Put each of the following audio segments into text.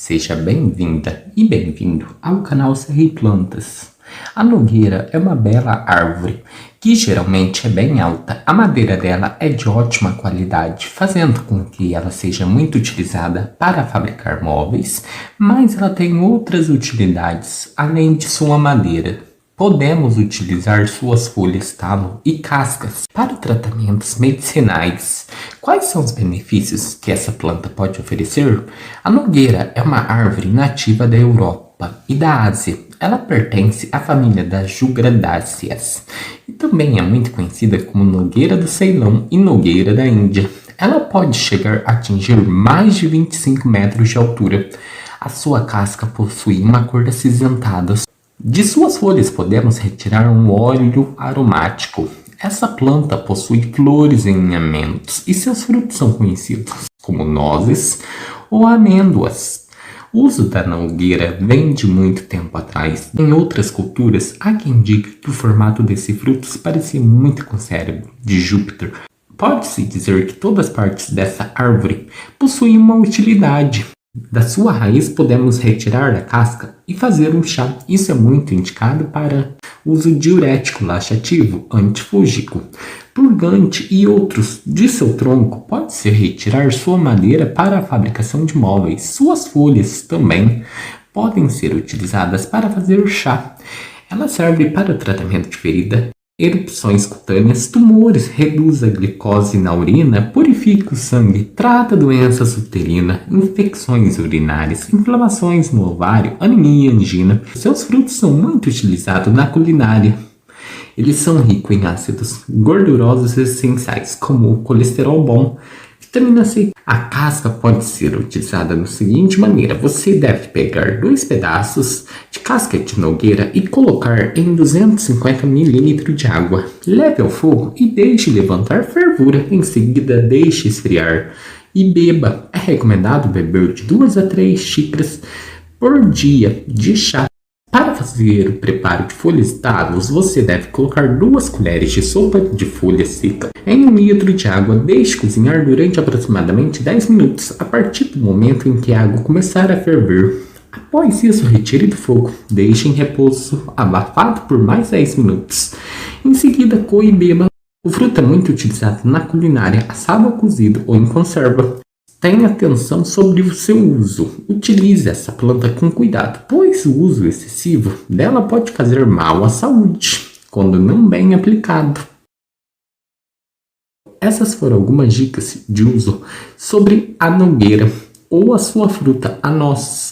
Seja bem-vinda e bem-vindo ao canal Serra Plantas. A nogueira é uma bela árvore que geralmente é bem alta. A madeira dela é de ótima qualidade, fazendo com que ela seja muito utilizada para fabricar móveis, mas ela tem outras utilidades além de sua madeira. Podemos utilizar suas folhas, talo e cascas para tratamentos medicinais. Quais são os benefícios que essa planta pode oferecer? A nogueira é uma árvore nativa da Europa e da Ásia. Ela pertence à família das Jugradáceas e também é muito conhecida como nogueira do Ceilão e nogueira da Índia. Ela pode chegar a atingir mais de 25 metros de altura. A sua casca possui uma cor acinzentada. De suas folhas podemos retirar um óleo aromático. Essa planta possui flores em amentos e seus frutos são conhecidos como nozes ou amêndoas. O uso da nogueira vem de muito tempo atrás. Em outras culturas, há quem diga que o formato desse fruto se parecia muito com o cérebro de Júpiter. Pode-se dizer que todas as partes dessa árvore possuem uma utilidade. Da sua raiz podemos retirar a casca e fazer um chá. Isso é muito indicado para uso diurético, laxativo, antifúngico, purgante e outros. De seu tronco pode-se retirar sua madeira para a fabricação de móveis. Suas folhas também podem ser utilizadas para fazer chá. Ela serve para o tratamento de ferida, erupções cutâneas, tumores, reduz a glicose na urina, purifica o sangue, trata doenças uterinas, infecções urinárias, inflamações no ovário, anemia e angina. Seus frutos são muito utilizados na culinária. Eles são ricos em ácidos gordurosos essenciais, como o colesterol bom, vitamina C. A casca pode ser utilizada da seguinte maneira: você deve pegar 2 pedaços de casca de nogueira e colocar em 250 ml de água. Leve ao fogo e deixe levantar fervura. Em seguida, deixe esfriar e beba. É recomendado beber de 2 a 3 xícaras por dia de chá. Para fazer o preparo de folhas e tavos, você deve colocar 2 colheres de sopa de folha seca em 1 litro de água. Deixe cozinhar durante aproximadamente 10 minutos, a partir do momento em que a água começar a ferver. Após isso, retire do fogo. Deixe em repouso abafado por mais 10 minutos. Em seguida, coe e beba. O fruto é muito utilizado na culinária, assado ou cozido ou em conserva. Tenha atenção sobre o seu uso. Utilize essa planta com cuidado, pois o uso excessivo dela pode fazer mal à saúde, quando não bem aplicado. Essas foram algumas dicas de uso sobre a nogueira ou a sua fruta, a noz.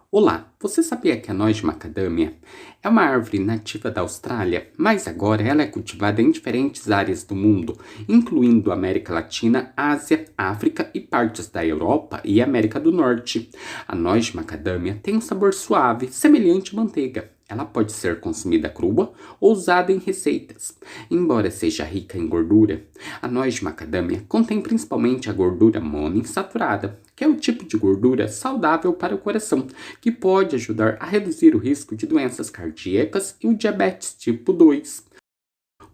Olá, você sabia que a noz de macadâmia é uma árvore nativa da Austrália, mas agora ela é cultivada em diferentes áreas do mundo, incluindo América Latina, Ásia, África e partes da Europa e América do Norte. A noz de macadâmia tem um sabor suave, semelhante à manteiga. Ela pode ser consumida crua ou usada em receitas. Embora seja rica em gordura, a noz de macadâmia contém principalmente a gordura monoinsaturada, que é o tipo de gordura saudável para o coração, que pode ajudar a reduzir o risco de doenças cardíacas e o diabetes tipo 2.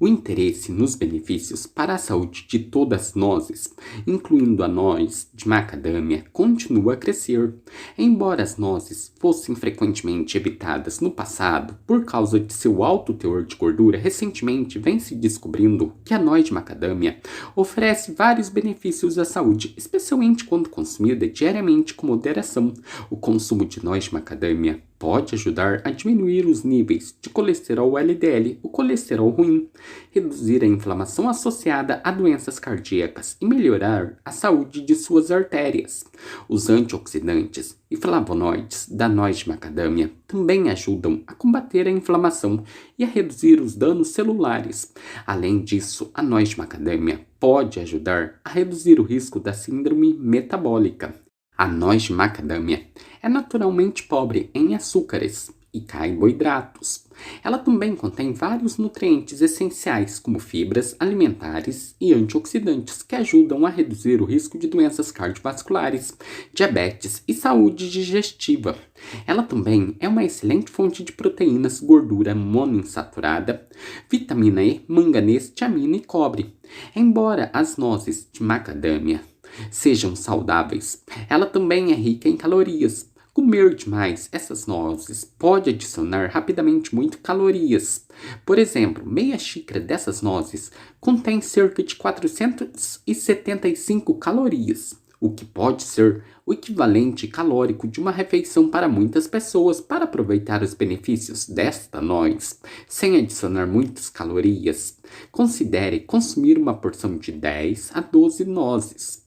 O interesse nos benefícios para a saúde de todas as nozes, incluindo a noz de macadâmia, continua a crescer. Embora as nozes fossem frequentemente evitadas no passado por causa de seu alto teor de gordura, recentemente vem se descobrindo que a noz de macadâmia oferece vários benefícios à saúde, especialmente quando consumida diariamente com moderação. O consumo de noz de macadâmia pode ajudar a diminuir os níveis de colesterol LDL, o colesterol ruim, reduzir a inflamação associada a doenças cardíacas e melhorar a saúde de suas artérias. Os antioxidantes e flavonoides da noz de macadâmia também ajudam a combater a inflamação e a reduzir os danos celulares. Além disso, a noz de macadâmia pode ajudar a reduzir o risco da síndrome metabólica. A noz de macadâmia é naturalmente pobre em açúcares e carboidratos. Ela também contém vários nutrientes essenciais, como fibras alimentares e antioxidantes, que ajudam a reduzir o risco de doenças cardiovasculares, diabetes e saúde digestiva. Ela também é uma excelente fonte de proteínas, gordura monoinsaturada, vitamina E, manganês, tiamina e cobre. Embora as nozes de macadâmia sejam saudáveis, ela também é rica em calorias. Comer demais essas nozes pode adicionar rapidamente muito calorias. Por exemplo, meia xícara dessas nozes contém cerca de 475 calorias, o que pode ser o equivalente calórico de uma refeição para muitas pessoas. Para aproveitar os benefícios desta noz, sem adicionar muitas calorias, considere consumir uma porção de 10 a 12 nozes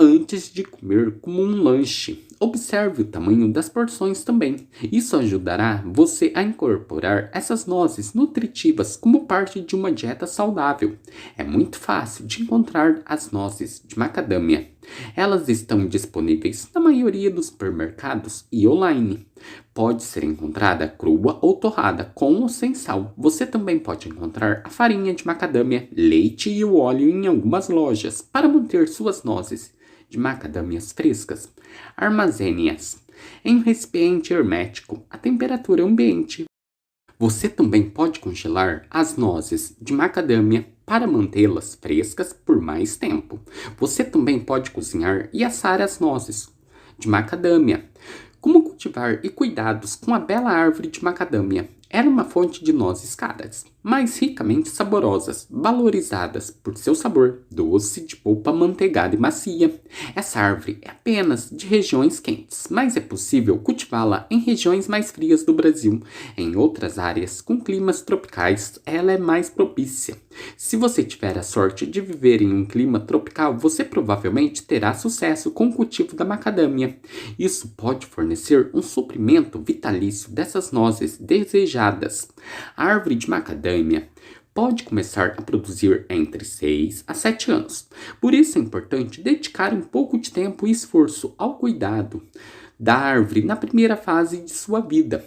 antes de comer como um lanche. Observe o tamanho das porções também. Isso ajudará você a incorporar essas nozes nutritivas como parte de uma dieta saudável. É muito fácil de encontrar as nozes de macadâmia. Elas estão disponíveis na maioria dos supermercados e online. Pode ser encontrada crua ou torrada, com ou sem sal. Você também pode encontrar a farinha de macadâmia, leite e o óleo em algumas lojas. Para manter suas nozes de macadâmias frescas, armazene-as em um recipiente hermético a temperatura ambiente. Você também pode congelar as nozes de macadâmia para mantê-las frescas por mais tempo. Você também pode cozinhar e assar as nozes de macadâmia. Como cultivar e cuidados com a bela árvore de macadâmia? Era uma fonte de nozes caras, mas ricamente saborosas, valorizadas por seu sabor doce, de polpa amanteigada e macia. Essa árvore é apenas de regiões quentes, mas é possível cultivá-la em regiões mais frias do Brasil. Em outras áreas com climas tropicais, ela é mais propícia. Se você tiver a sorte de viver em um clima tropical, você provavelmente terá sucesso com o cultivo da macadâmia. Isso pode fornecer um suprimento vitalício dessas nozes desejadas. A árvore de macadâmia pode começar a produzir entre 6 a 7 anos. Por isso é importante dedicar um pouco de tempo e esforço ao cuidado da árvore na primeira fase de sua vida.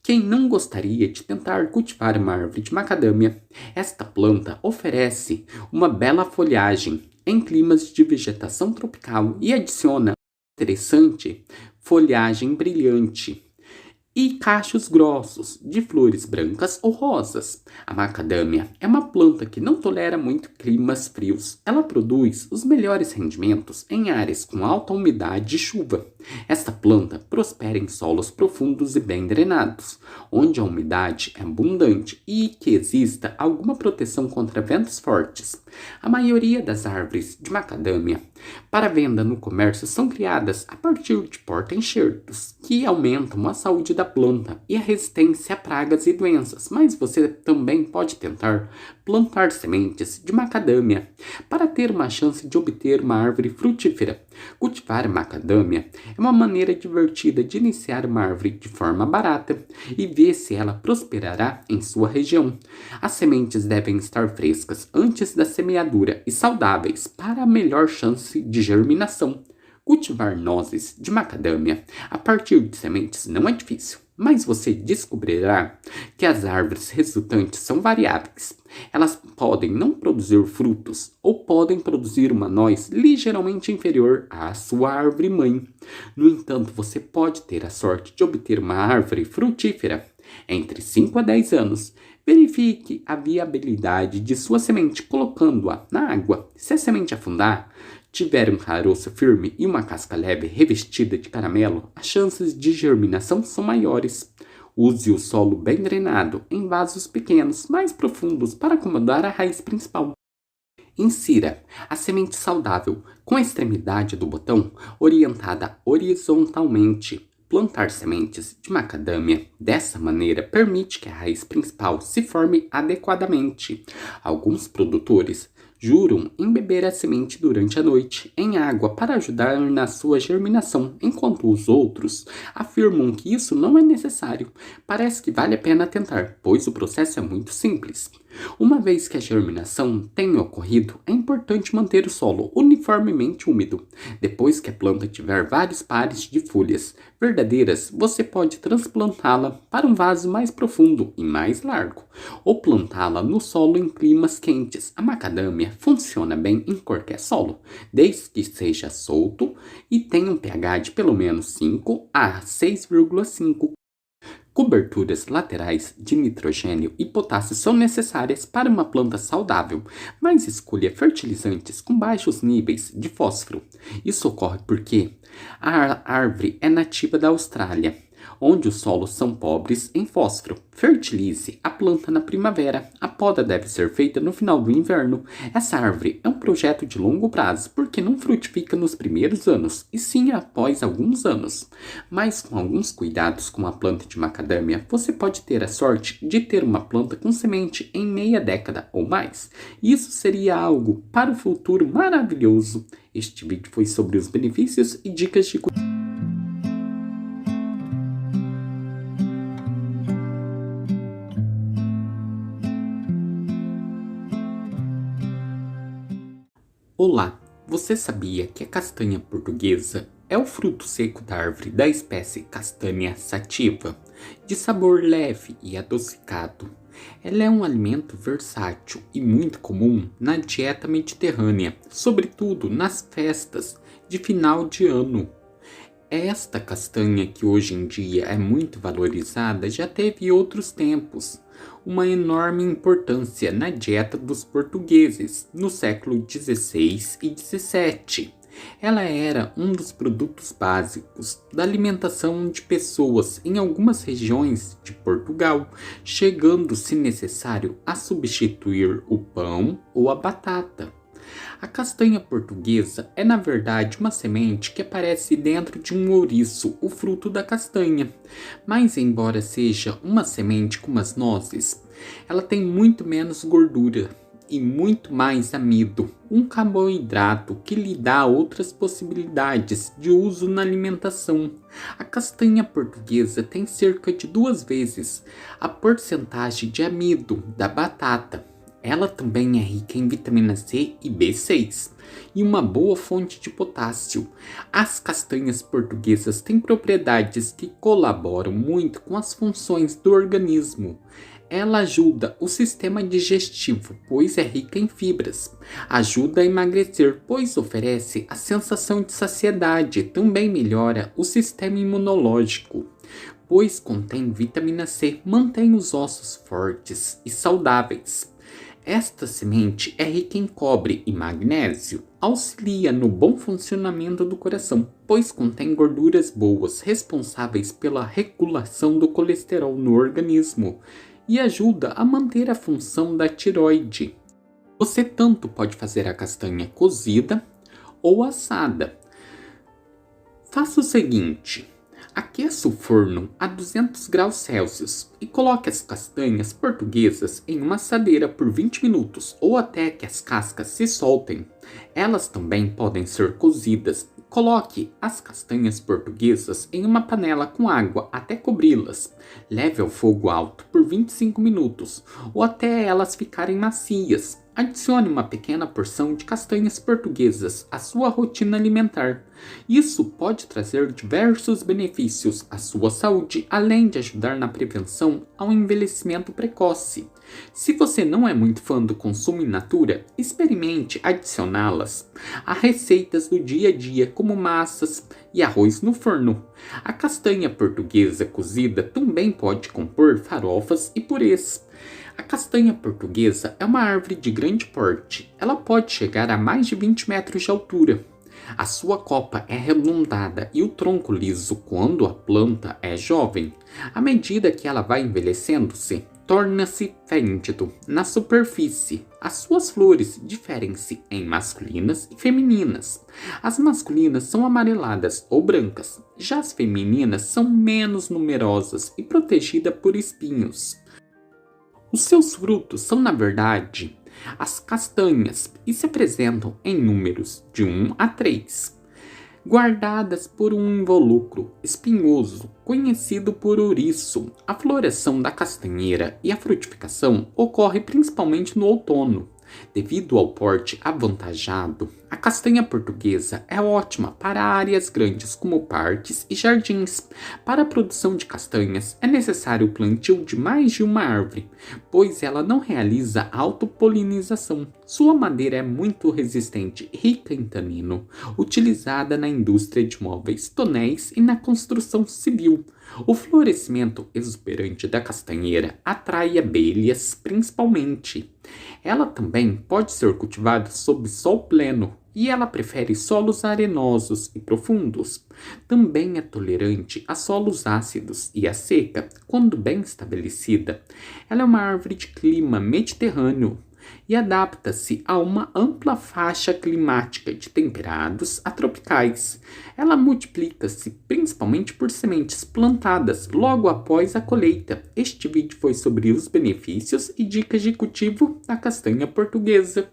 Quem não gostaria de tentar cultivar uma árvore de macadâmia? Esta planta oferece uma bela folhagem em climas de vegetação tropical e adiciona interessante folhagem brilhante e cachos grossos, de flores brancas ou rosas. A macadâmia é uma planta que não tolera muito climas frios. Ela produz os melhores rendimentos em áreas com alta umidade e chuva. Esta planta prospera em solos profundos e bem drenados, onde a umidade é abundante e que exista alguma proteção contra ventos fortes. A maioria das árvores de macadâmia para venda no comércio são criadas a partir de porta-enxertos, que aumentam a saúde da planta e a resistência a pragas e doenças, mas você também pode tentar plantar sementes de macadâmia para ter uma chance de obter uma árvore frutífera. Cultivar macadâmia é uma maneira divertida de iniciar uma árvore de forma barata e ver se ela prosperará em sua região. As sementes devem estar frescas antes da semeadura e saudáveis para a melhor chance de germinação. Cultivar nozes de macadâmia a partir de sementes não é difícil, mas você descobrirá que as árvores resultantes são variáveis. Elas podem não produzir frutos ou podem produzir uma noz ligeiramente inferior à sua árvore mãe. No entanto, você pode ter a sorte de obter uma árvore frutífera entre 5 a 10 anos, Verifique a viabilidade de sua semente colocando-a na água. Se a semente afundar, tiver um caroço firme e uma casca leve revestida de caramelo, as chances de germinação são maiores. Use o solo bem drenado, em vasos pequenos, mais profundos, para acomodar a raiz principal. Insira a semente saudável com a extremidade do botão orientada horizontalmente. Plantar sementes de macadâmia dessa maneira permite que a raiz principal se forme adequadamente. Alguns produtores juram embeber a semente durante a noite em água para ajudar na sua germinação, enquanto os outros afirmam que isso não é necessário. Parece que vale a pena tentar, pois o processo é muito simples. Uma vez que a germinação tenha ocorrido, é importante manter o solo uniformemente úmido. Depois que a planta tiver vários pares de folhas verdadeiras, você pode transplantá-la para um vaso mais profundo e mais largo, ou plantá-la no solo em climas quentes. A macadâmia funciona bem em qualquer solo, desde que seja solto e tenha um pH de pelo menos 5 a 6,5. Coberturas laterais de nitrogênio e potássio são necessárias para uma planta saudável, mas escolha fertilizantes com baixos níveis de fósforo. Isso ocorre porque a árvore é nativa da Austrália, onde os solos são pobres em fósforo. Fertilize a planta na primavera. A poda deve ser feita no final do inverno. Essa árvore é um projeto de longo prazo, porque não frutifica nos primeiros anos, e sim após alguns anos. Mas com alguns cuidados com a planta de macadâmia, você pode ter a sorte de ter uma planta com semente em meia década ou mais. Isso seria algo para o futuro maravilhoso. Este vídeo foi sobre os benefícios e dicas de Olá, você sabia que a castanha portuguesa é o fruto seco da árvore da espécie Castanha sativa, de sabor leve e adocicado? Ela é um alimento versátil e muito comum na dieta mediterrânea, sobretudo nas festas de final de ano. Esta castanha, que hoje em dia é muito valorizada, já teve outros tempos uma enorme importância na dieta dos portugueses no século XVI e XVII. Ela era um dos produtos básicos da alimentação de pessoas em algumas regiões de Portugal, chegando, se necessário, a substituir o pão ou a batata. A castanha portuguesa é, na verdade, uma semente que aparece dentro de um ouriço, o fruto da castanha. Mas, embora seja uma semente como as nozes, ela tem muito menos gordura e muito mais amido, um carboidrato que lhe dá outras possibilidades de uso na alimentação. A castanha portuguesa tem cerca de 2 vezes a porcentagem de amido da batata. Ela também é rica em vitamina C e B6 e uma boa fonte de potássio. As castanhas portuguesas têm propriedades que colaboram muito com as funções do organismo. Ela ajuda o sistema digestivo, pois é rica em fibras. Ajuda a emagrecer, pois oferece a sensação de saciedade. Também melhora o sistema imunológico, pois contém vitamina C. Mantém os ossos fortes e saudáveis. Esta semente é rica em cobre e magnésio, auxilia no bom funcionamento do coração, pois contém gorduras boas responsáveis pela regulação do colesterol no organismo e ajuda a manter a função da tireoide. Você tanto pode fazer a castanha cozida ou assada. Faça o seguinte: aqueça o forno a 200 graus Celsius e coloque as castanhas portuguesas em uma assadeira por 20 minutos ou até que as cascas se soltem. Elas também podem ser cozidas. Coloque as castanhas portuguesas em uma panela com água até cobri-las. Leve ao fogo alto por 25 minutos ou até elas ficarem macias. Adicione uma pequena porção de castanhas portuguesas à sua rotina alimentar. Isso pode trazer diversos benefícios à sua saúde, além de ajudar na prevenção ao envelhecimento precoce. Se você não é muito fã do consumo in natura, experimente adicioná-las a receitas do dia a dia, como massas e arroz no forno. A castanha portuguesa cozida também pode compor farofas e purês. A castanha portuguesa é uma árvore de grande porte. Ela pode chegar a mais de 20 metros de altura. A sua copa é arredondada e o tronco liso quando a planta é jovem. À medida que ela vai envelhecendo-se, torna-se fêndido na superfície. As suas flores diferem-se em masculinas e femininas. As masculinas são amareladas ou brancas, já as femininas são menos numerosas e protegidas por espinhos. Os seus frutos são, na verdade, as castanhas e se apresentam em números de 1 a 3, guardadas por um involucro espinhoso conhecido por ouriço. A floração da castanheira e a frutificação ocorre principalmente no outono. Devido ao porte avantajado, a castanha portuguesa é ótima para áreas grandes como parques e jardins. Para a produção de castanhas é necessário o plantio de mais de uma árvore, pois ela não realiza autopolinização. Sua madeira é muito resistente, rica em tanino, utilizada na indústria de móveis, tonéis e na construção civil. O florescimento exuberante da castanheira atrai abelhas principalmente. Ela também pode ser cultivada sob sol pleno e ela prefere solos arenosos e profundos. Também é tolerante a solos ácidos e à seca quando bem estabelecida. Ela é uma árvore de clima mediterrâneo e adapta-se a uma ampla faixa climática de temperados a tropicais. Ela multiplica-se principalmente por sementes plantadas logo após a colheita. Este vídeo foi sobre os benefícios e dicas de cultivo da castanha portuguesa.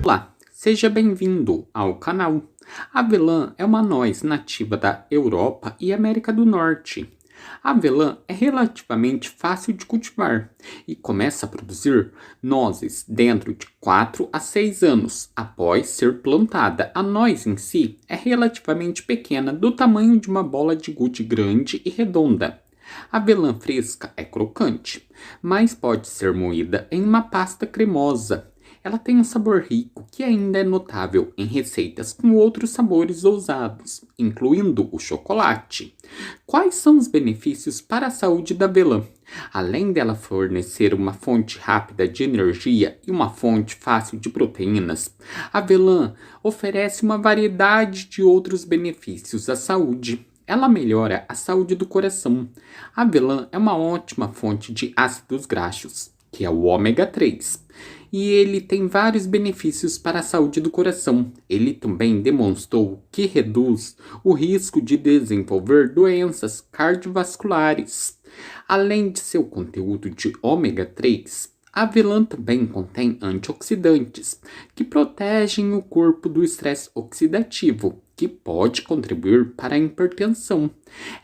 Olá, seja bem-vindo ao canal. A avelã é uma noz nativa da Europa e América do Norte. A avelã é relativamente fácil de cultivar e começa a produzir nozes dentro de 4 a 6 anos após ser plantada. A noz em si é relativamente pequena, do tamanho de uma bola de gude grande e redonda. A avelã fresca é crocante, mas pode ser moída em uma pasta cremosa. Ela tem um sabor rico que ainda é notável em receitas com outros sabores ousados, incluindo o chocolate. Quais são os benefícios para a saúde da avelã? Além dela fornecer uma fonte rápida de energia e uma fonte fácil de proteínas, a avelã oferece uma variedade de outros benefícios à saúde. Ela melhora a saúde do coração. A avelã é uma ótima fonte de ácidos graxos, que é o ômega 3. E ele tem vários benefícios para a saúde do coração. Ele também demonstrou que reduz o risco de desenvolver doenças cardiovasculares. Além de seu conteúdo de ômega 3, a avelã também contém antioxidantes, que protegem o corpo do estresse oxidativo, que pode contribuir para a hipertensão.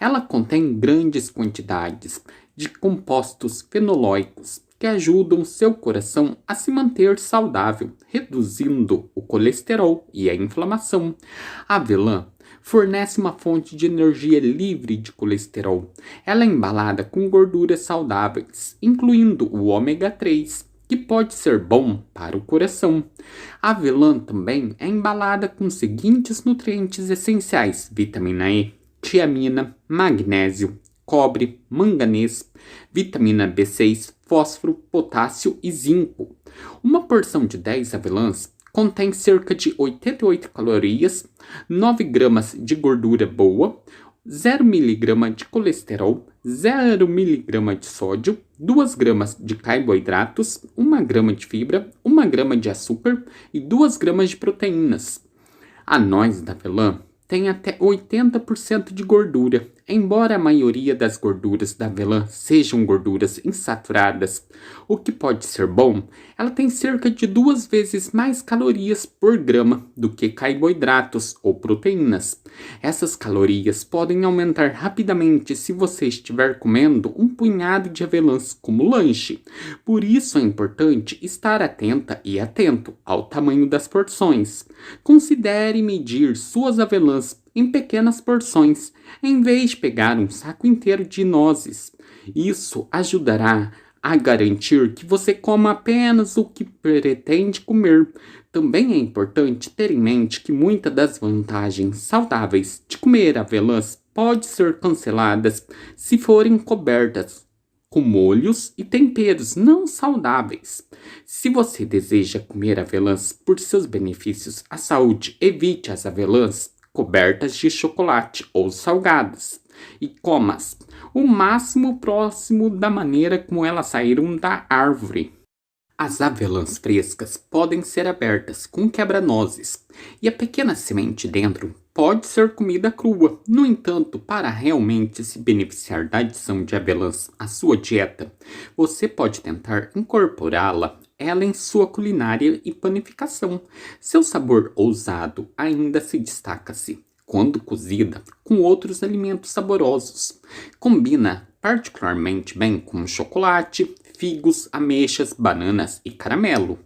Ela contém grandes quantidades de compostos fenolóicos, que ajudam seu coração a se manter saudável, reduzindo o colesterol e a inflamação. A avelã fornece uma fonte de energia livre de colesterol. Ela é embalada com gorduras saudáveis, incluindo o ômega 3, que pode ser bom para o coração. A avelã também é embalada com os seguintes nutrientes essenciais: vitamina E, tiamina, magnésio, cobre, manganês, vitamina B6, fósforo, potássio e zinco. Uma porção de 10 avelãs contém cerca de 88 calorias, 9 gramas de gordura boa, 0 mg de colesterol, 0 mg de sódio, 2 gramas de carboidratos, 1 grama de fibra, 1 grama de açúcar e 2 gramas de proteínas. A noz da avelã tem até 80% de gordura. Embora a maioria das gorduras da avelã sejam gorduras insaturadas, o que pode ser bom, ela tem cerca de 2 vezes mais calorias por grama do que carboidratos ou proteínas. Essas calorias podem aumentar rapidamente se você estiver comendo um punhado de avelãs como lanche. Por isso é importante estar atenta e atento ao tamanho das porções. Considere medir suas avelãs em pequenas porções, em vez de pegar um saco inteiro de nozes. Isso ajudará a garantir que você coma apenas o que pretende comer. Também é importante ter em mente que muitas das vantagens saudáveis de comer avelãs podem ser canceladas se forem cobertas com molhos e temperos não saudáveis. Se você deseja comer avelãs por seus benefícios à saúde, evite as avelãs cobertas de chocolate ou salgadas e coma-as o máximo próximo da maneira como elas saíram da árvore. As avelãs frescas podem ser abertas com quebra-nozes e a pequena semente dentro pode ser comida crua. No entanto, para realmente se beneficiar da adição de avelãs à sua dieta, você pode tentar incorporá-la em sua culinária e panificação. Seu sabor ousado ainda se destaca-se quando cozida com outros alimentos saborosos. Combina particularmente bem com chocolate, figos, ameixas, bananas e caramelo.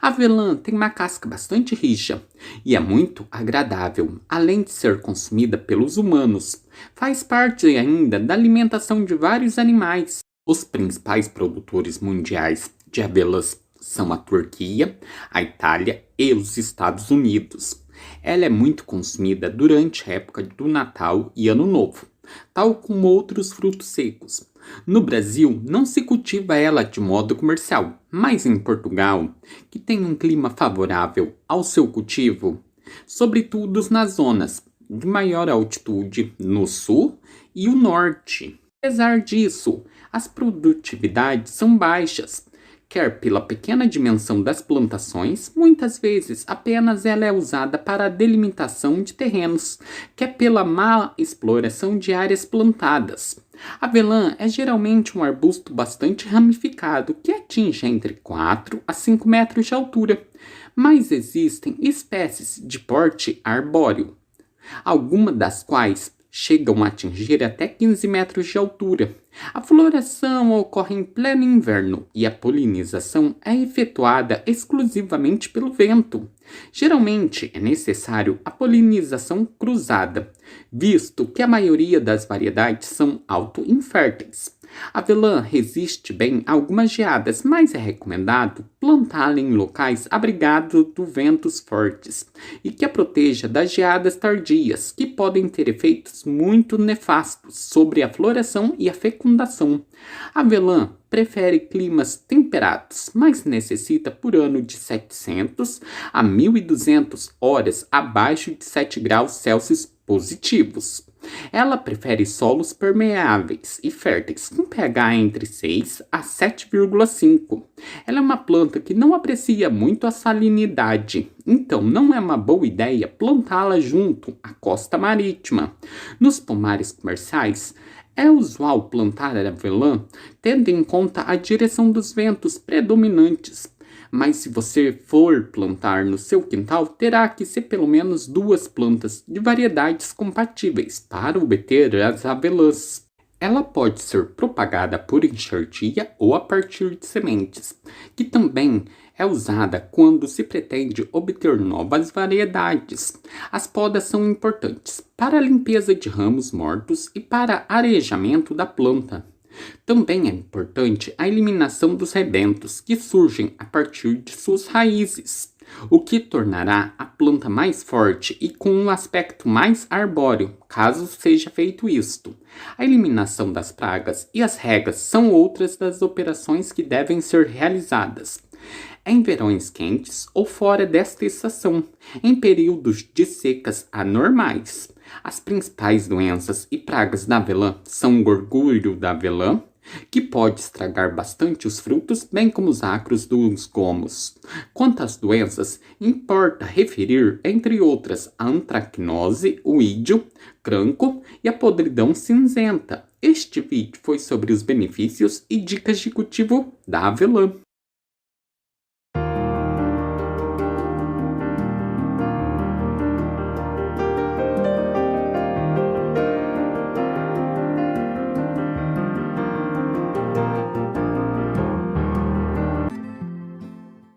A avelã tem uma casca bastante rija e é muito agradável, além de ser consumida pelos humanos. Faz parte ainda da alimentação de vários animais. Os principais produtores mundiais de avelãs são a Turquia, a Itália e os Estados Unidos. Ela é muito consumida durante a época do Natal e Ano Novo, tal como outros frutos secos. No Brasil, não se cultiva ela de modo comercial, mas em Portugal, que tem um clima favorável ao seu cultivo, sobretudo nas zonas de maior altitude no sul e o norte. Apesar disso, as produtividades são baixas, quer pela pequena dimensão das plantações, muitas vezes apenas ela é usada para a delimitação de terrenos, quer pela má exploração de áreas plantadas. A avelã é geralmente um arbusto bastante ramificado que atinge entre 4 a 5 metros de altura, mas existem espécies de porte arbóreo, algumas das quais chegam a atingir até 15 metros de altura. A floração ocorre em pleno inverno e a polinização é efetuada exclusivamente pelo vento. Geralmente é necessário a polinização cruzada, visto que a maioria das variedades são auto-inférteis. A avelã resiste bem a algumas geadas, mas é recomendado plantá-la em locais abrigados de ventos fortes e que a proteja das geadas tardias, que podem ter efeitos muito nefastos sobre a floração e a fecundação. A avelã prefere climas temperados, mas necessita por ano de 700 a 1.200 horas abaixo de 7 graus Celsius positivos. Ela prefere solos permeáveis e férteis, com pH entre 6 a 7,5. Ela é uma planta que não aprecia muito a salinidade, então não é uma boa ideia plantá-la junto à costa marítima. Nos pomares comerciais, é usual plantar a avelã tendo em conta a direção dos ventos predominantes. Mas se você for plantar no seu quintal, terá que ser pelo menos 2 plantas de variedades compatíveis para obter as avelãs. Ela pode ser propagada por enxertia ou a partir de sementes, que também é usada quando se pretende obter novas variedades. As podas são importantes para a limpeza de ramos mortos e para arejamento da planta. Também é importante a eliminação dos rebentos que surgem a partir de suas raízes, o que tornará a planta mais forte e com um aspecto mais arbóreo, caso seja feito isto. A eliminação das pragas e as regas são outras das operações que devem ser realizadas. Em verões quentes ou fora desta estação, em períodos de secas anormais. As principais doenças e pragas da avelã são o gorgulho da avelã, que pode estragar bastante os frutos, bem como os acros dos gomos. Quanto às doenças, importa referir, entre outras, a antracnose, o ídio, cranco e a podridão cinzenta. Este vídeo foi sobre os benefícios e dicas de cultivo da avelã.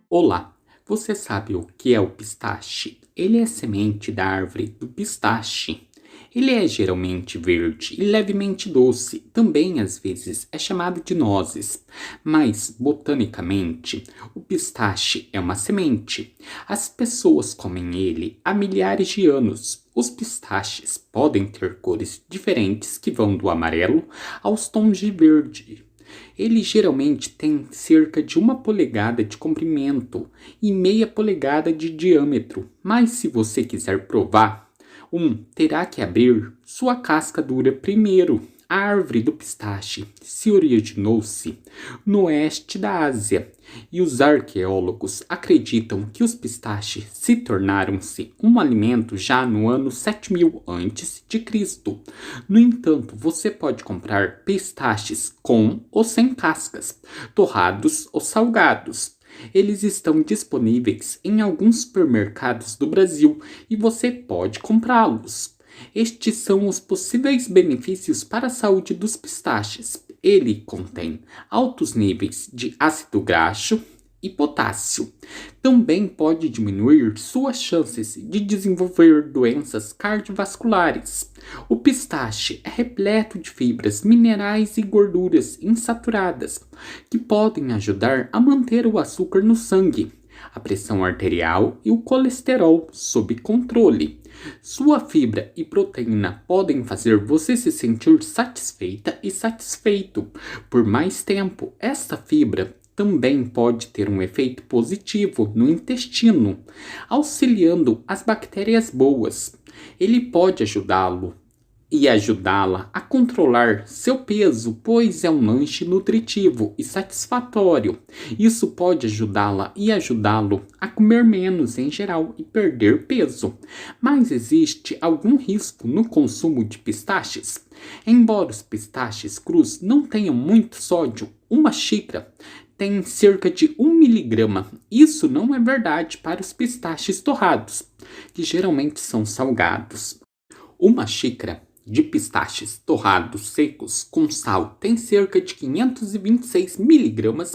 Olá, você sabe o que é o pistache? Ele é semente da árvore do pistache. Ele é geralmente verde e levemente doce, também às vezes é chamado de nozes, mas botanicamente o pistache é uma semente. As pessoas comem ele há milhares de anos. Os pistaches podem ter cores diferentes que vão do amarelo aos tons de verde. Ele geralmente tem cerca de 1 polegada de comprimento e meia polegada de diâmetro, mas se você quiser provar, terá que abrir sua casca dura primeiro. A árvore do pistache se originou-se no oeste da Ásia e os arqueólogos acreditam que os pistaches se tornaram-se um alimento já no ano 7000 a.C. No entanto, você pode comprar pistaches com ou sem cascas, torrados ou salgados. Eles estão disponíveis em alguns supermercados do Brasil e você pode comprá-los. Estes são os possíveis benefícios para a saúde dos pistaches. Ele contém altos níveis de ácido graxo e potássio. Também pode diminuir suas chances de desenvolver doenças cardiovasculares. O pistache é repleto de fibras, minerais e gorduras insaturadas que podem ajudar a manter o açúcar no sangue, a pressão arterial e o colesterol sob controle. Sua fibra e proteína podem fazer você se sentir satisfeita e satisfeito por mais tempo. Esta fibra também pode ter um efeito positivo no intestino, auxiliando as bactérias boas. Ele pode ajudá-la a controlar seu peso, pois é um lanche nutritivo e satisfatório. Isso pode ajudá-lo a comer menos em geral e perder peso. Mas existe algum risco no consumo de pistaches? Embora os pistaches crus não tenham muito sódio, uma xícara tem cerca de 1 mg. Isso não é verdade para os pistaches torrados, que geralmente são salgados. Uma xícara de pistaches torrados secos com sal tem cerca de 526 mg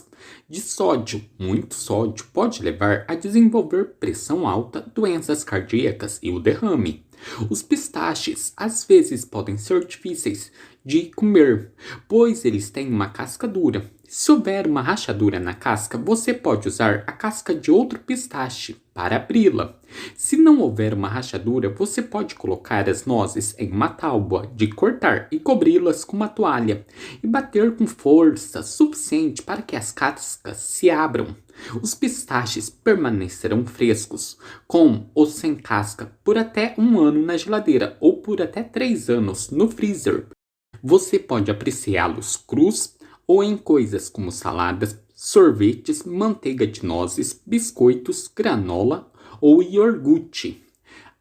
de sódio. Muito sódio pode levar a desenvolver pressão alta, doenças cardíacas e o derrame. Os pistaches às vezes podem ser difíceis de comer, pois eles têm uma casca dura. Se houver uma rachadura na casca, você pode usar a casca de outro pistache para abri-la. Se não houver uma rachadura, você pode colocar as nozes em uma tábua de cortar e cobri-las com uma toalha e bater com força suficiente para que as cascas se abram. Os pistaches permanecerão frescos, com ou sem casca, por até 1 ano na geladeira ou por até 3 anos no freezer. Você pode apreciá-los crus ou em coisas como saladas, sorvetes, manteiga de nozes, biscoitos, granola ou iogurte.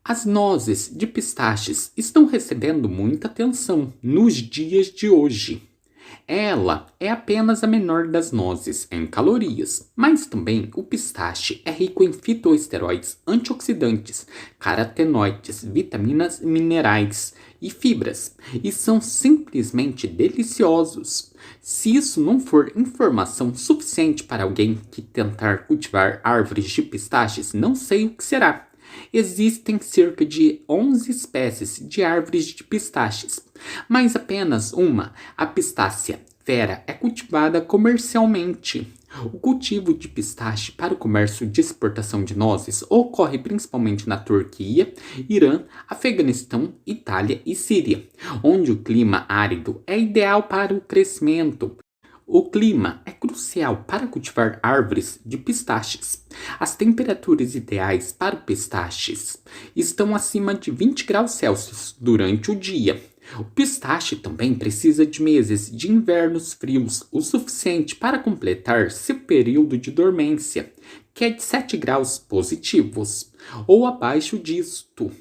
As nozes de pistaches estão recebendo muita atenção nos dias de hoje. Ela é apenas a menor das nozes em calorias, mas também o pistache é rico em fitoesteróides, antioxidantes, carotenoides, vitaminas, minerais e fibras, e são simplesmente deliciosos. Se isso não for informação suficiente para alguém que tentar cultivar árvores de pistaches, não sei o que será. Existem cerca de 11 espécies de árvores de pistaches, mas apenas uma, a Pistácia vera, é cultivada comercialmente. O cultivo de pistache para o comércio de exportação de nozes ocorre principalmente na Turquia, Irã, Afeganistão, Itália e Síria, onde o clima árido é ideal para o crescimento. O clima é crucial para cultivar árvores de pistaches. As temperaturas ideais para pistaches estão acima de 20 graus Celsius durante o dia. O pistache também precisa de meses de invernos frios o suficiente para completar seu período de dormência, que é de 7 graus positivos, ou abaixo disto.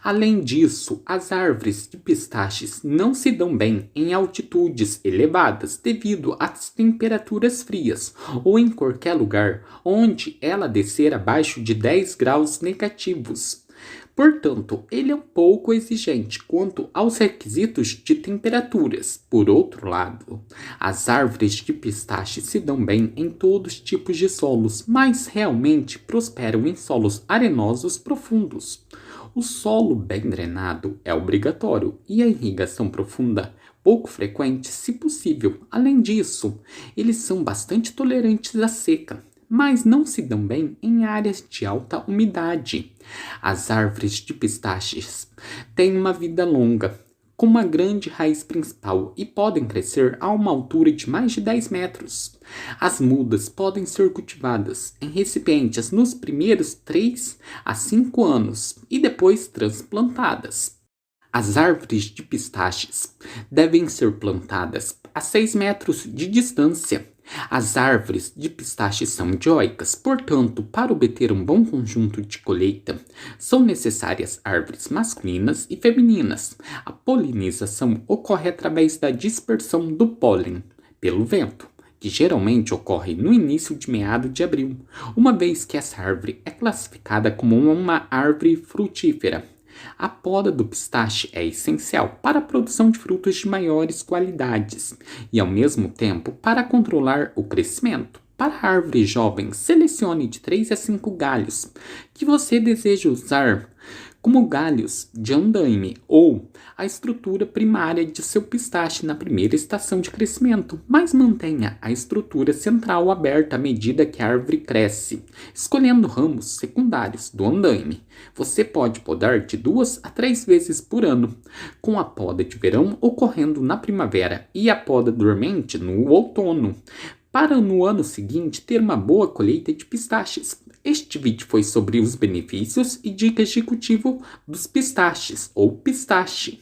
Além disso, as árvores de pistaches não se dão bem em altitudes elevadas devido às temperaturas frias ou em qualquer lugar onde ela descer abaixo de 10 graus negativos. Portanto, ele é um pouco exigente quanto aos requisitos de temperaturas. Por outro lado, as árvores de pistache se dão bem em todos os tipos de solos, mas realmente prosperam em solos arenosos profundos. O solo bem drenado é obrigatório e a irrigação profunda pouco frequente, se possível. Além disso, eles são bastante tolerantes à seca, mas não se dão bem em áreas de alta umidade. As árvores de pistaches têm uma vida longa, com uma grande raiz principal e podem crescer a uma altura de mais de 10 metros. As mudas podem ser cultivadas em recipientes nos primeiros 3 a 5 anos e depois transplantadas. As árvores de pistaches devem ser plantadas a 6 metros de distância. As árvores de pistache são dioicas, portanto, para obter um bom conjunto de colheita, são necessárias árvores masculinas e femininas. A polinização ocorre através da dispersão do pólen pelo vento, que geralmente ocorre no início de meados de abril, uma vez que essa árvore é classificada como uma árvore frutífera. A poda do pistache é essencial para a produção de frutos de maiores qualidades e, ao mesmo tempo, para controlar o crescimento. Para a árvore jovem, selecione de 3 a 5 galhos que você deseja usar como galhos de andaime ou a estrutura primária de seu pistache na primeira estação de crescimento, mas mantenha a estrutura central aberta à medida que a árvore cresce, escolhendo ramos secundários do andaime. Você pode podar de 2 a 3 vezes por ano, com a poda de verão ocorrendo na primavera e a poda dormente no outono, para no ano seguinte ter uma boa colheita de pistaches. Este vídeo foi sobre os benefícios e dicas de cultivo dos pistaches ou pistache.